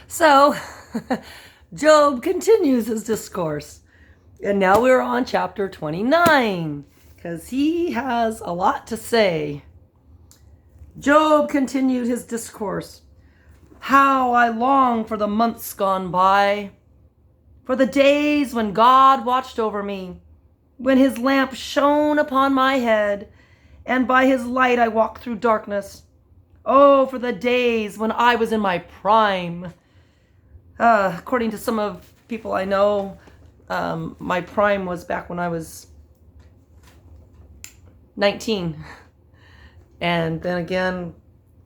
So, Job continues his discourse. And now we're on chapter 29, because he has a lot to say. Job continued his discourse. How I long for the months gone by, for the days when God watched over me, when his lamp shone upon my head, and by his light I walked through darkness. Oh, for the days when I was in my prime. According to some of people I know, my prime was back when I was 19. And then again,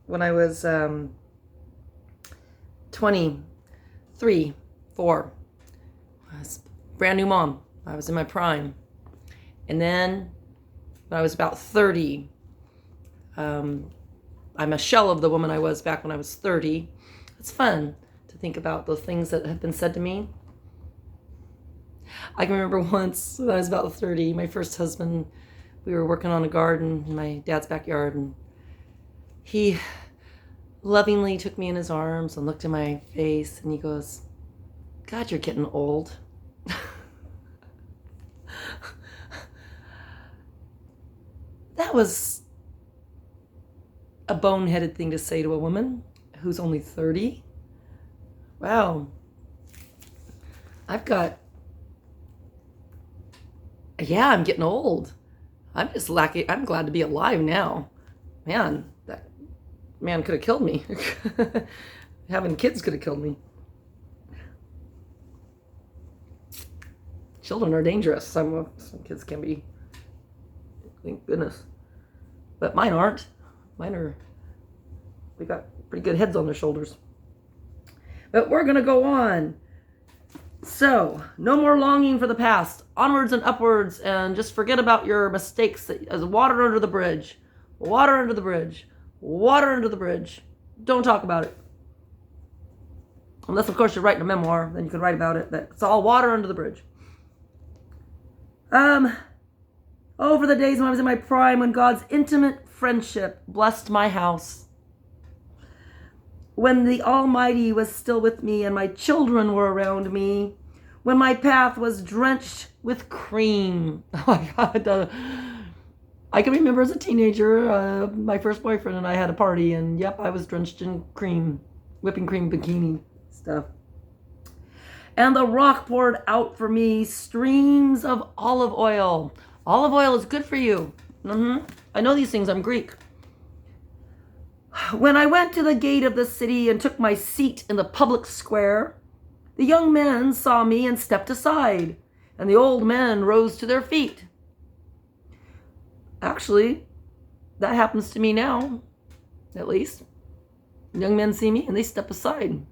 when I was 23, 4. I was a brand new mom. I was in my prime. And then when I was about 30, I'm a shell of the woman I was back when I was 30. It's fun to think about those things that have been said to me. I can remember once when I was about 30, my first husband, we were working on a garden in my dad's backyard, and he lovingly took me in his arms and looked in my face, and he goes, "God, you're getting old." That was a boneheaded thing to say to a woman who's only 30. Wow. I'm getting old. I'm just lucky. I'm glad to be alive now. Man, that man could have killed me. Having kids could have killed me. Children are dangerous. Some kids can be. Thank goodness. But mine aren't. We got pretty good heads on their shoulders. But we're going to go on. So, no more longing for the past. Onwards and upwards, and just forget about your mistakes as water under the bridge. Water under the bridge. Water under the bridge. Don't talk about it. Unless, of course, you're writing a memoir, then you can write about it, but it's all water under the bridge. Oh, for the days when I was in my prime, when God's intimate friendship blessed my house. When the Almighty was still with me and my children were around me. When my path was drenched with cream. Oh my God. I can remember as a teenager, my first boyfriend and I had a party, and yep, I was drenched in cream. Whipping cream bikini stuff. And the rock poured out for me streams of olive oil. Olive oil is good for you. I know these things. I'm Greek. When I went to the gate of the city and took my seat in the public square, the young men saw me and stepped aside, and the old men rose to their feet. Actually, that happens to me now, at least. Young men see me and they step aside.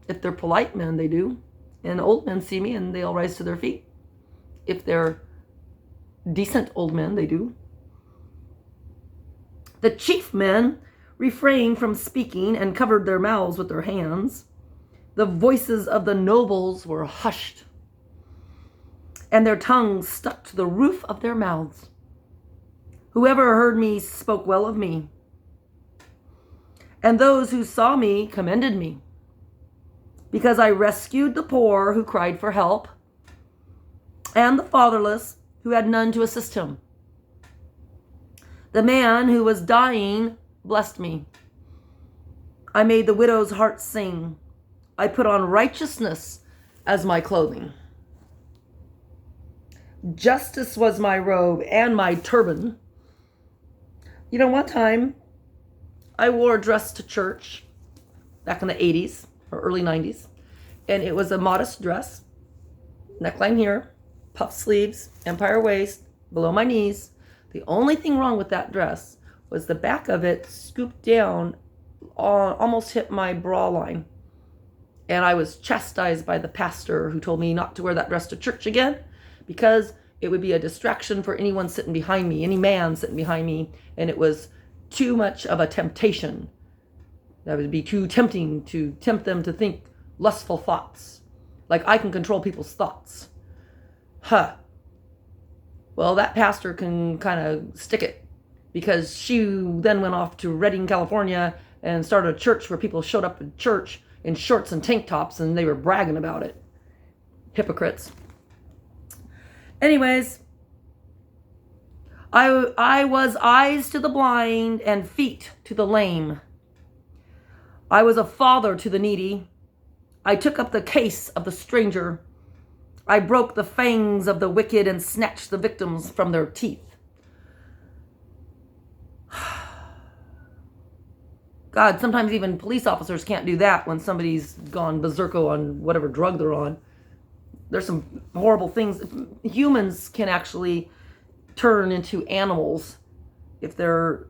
If they're polite men, they do. And old men see me and they'll rise to their feet. If they're decent old men, they do. The chief men refrained from speaking and covered their mouths with their hands. The voices of the nobles were hushed, and their tongues stuck to the roof of their mouths. Whoever heard me spoke well of me, and those who saw me commended me, because I rescued the poor who cried for help, and the fatherless who had none to assist him. The man who was dying blessed me. I made the widow's heart sing. I put on righteousness as my clothing. Justice was my robe and my turban. You know, one time I wore a dress to church back in the 80s or early 90s, and it was a modest dress, neckline here, puff sleeves, empire waist, below my knees. The only thing wrong with that dress was the back of it scooped down, almost hit my bra line. And I was chastised by the pastor who told me not to wear that dress to church again because it would be a distraction for anyone sitting behind me, any man sitting behind me, and it was too much of a temptation. That would be too tempting to tempt them to think lustful thoughts, like I can control people's thoughts. Well, that pastor can kind of stick it, because she then went off to Redding, California, and started a church where people showed up in church in shorts and tank tops, and they were bragging about it. Hypocrites. Anyways, I was eyes to the blind and feet to the lame. I was a father to the needy. I took up the case of the stranger. I broke the fangs of the wicked and snatched the victims from their teeth. God, sometimes even police officers can't do that when somebody's gone berserko on whatever drug they're on. There's some horrible things. Humans can actually turn into animals if they're...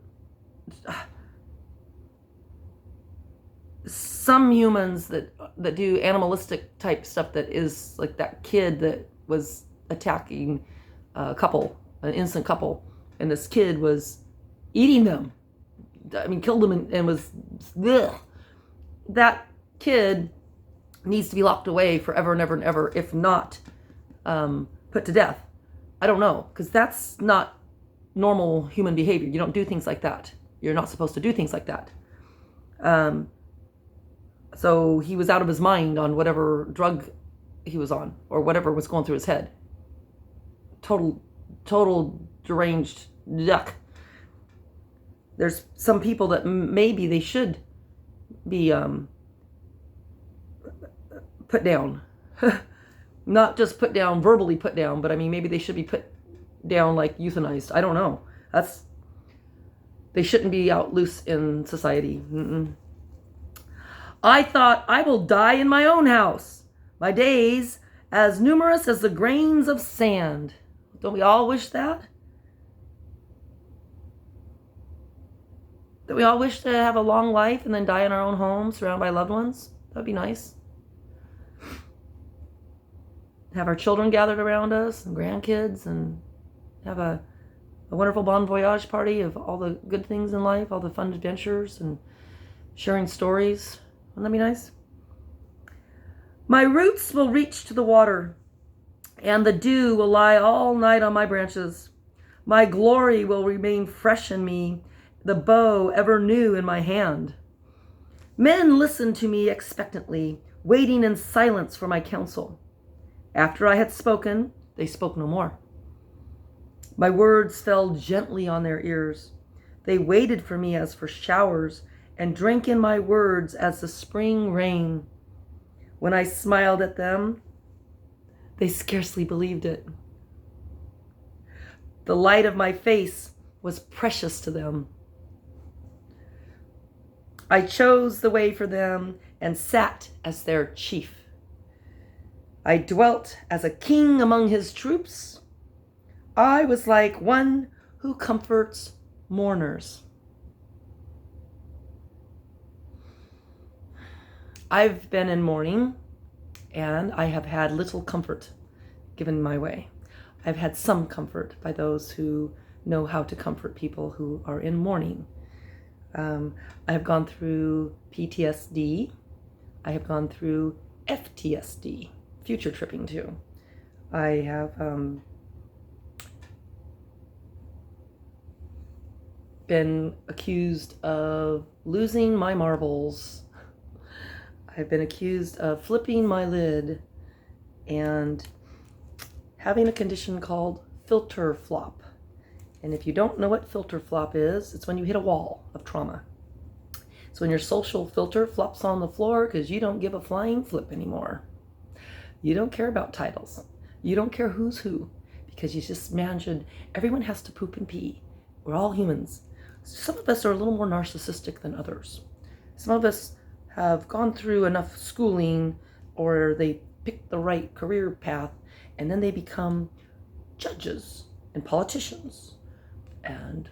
Some humans that do animalistic type stuff, that is like that kid that was attacking a couple, an innocent couple, and this kid was eating them. I mean, killed them and was... Ugh. That kid needs to be locked away forever and ever and ever, if not put to death. I don't know, because that's not normal human behavior. You don't do things like that. You're not supposed to do things like that. So he was out of his mind on whatever drug he was on, or whatever was going through his head. Total deranged yuck. There's some people that maybe they should be put down. Not just put down, verbally put down, but I mean, maybe they should be put down, like euthanized. I don't know. They shouldn't be out loose in society. I thought, I will die in my own house, my days as numerous as the grains of sand. Don't we all wish that? Don't we all wish to have a long life and then die in our own home, surrounded by loved ones? That would be nice. Have our children gathered around us, and grandkids, and have a wonderful bon voyage party of all the good things in life, all the fun adventures, and sharing stories. Wouldn't that be nice? My roots will reach to the water, and the dew will lie all night on my branches. My glory will remain fresh in me, the bow ever new in my hand. Men listened to me expectantly, waiting in silence for my counsel. After I had spoken, they spoke no more. My words fell gently on their ears. They waited for me as for showers, and drank in my words as the spring rain. When I smiled at them, they scarcely believed it. The light of my face was precious to them. I chose the way for them and sat as their chief. I dwelt as a king among his troops. I was like one who comforts mourners. I've been in mourning, and I have had little comfort given my way. I've had some comfort by those who know how to comfort people who are in mourning. I have gone through PTSD. I have gone through FTSD, future tripping too. I have been accused of losing my marbles. I've been accused of flipping my lid and having a condition called filter flop. And if you don't know what filter flop is, it's when you hit a wall of trauma. It's when your social filter flops on the floor because you don't give a flying flip anymore. You don't care about titles. You don't care who's who, because you just imagine everyone has to poop and pee. We're all humans. Some of us are a little more narcissistic than others. Some of us have gone through enough schooling, or they pick the right career path, and then they become judges and politicians and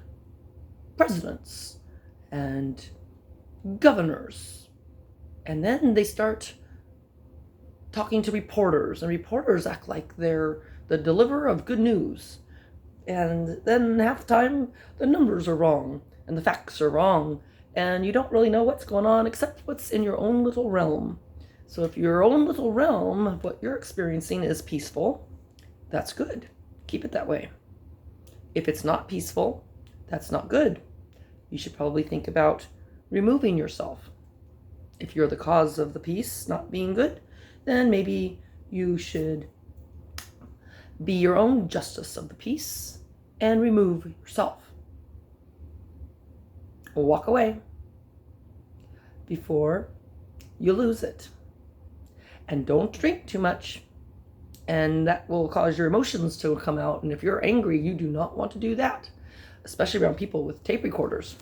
presidents and governors. And then they start talking to reporters, and reporters act like they're the deliverer of good news. And then half the time the numbers are wrong and the facts are wrong, and you don't really know what's going on except what's in your own little realm. So if your own little realm of what you're experiencing is peaceful, that's good. Keep it that way. If it's not peaceful, that's not good. You should probably think about removing yourself. If you're the cause of the peace not being good, then maybe you should be your own justice of the peace and remove yourself. Walk away before you lose it. And don't drink too much, and that will cause your emotions to come out. And if you're angry, you do not want to do that, especially around people with tape recorders.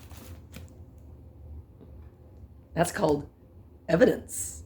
That's called evidence.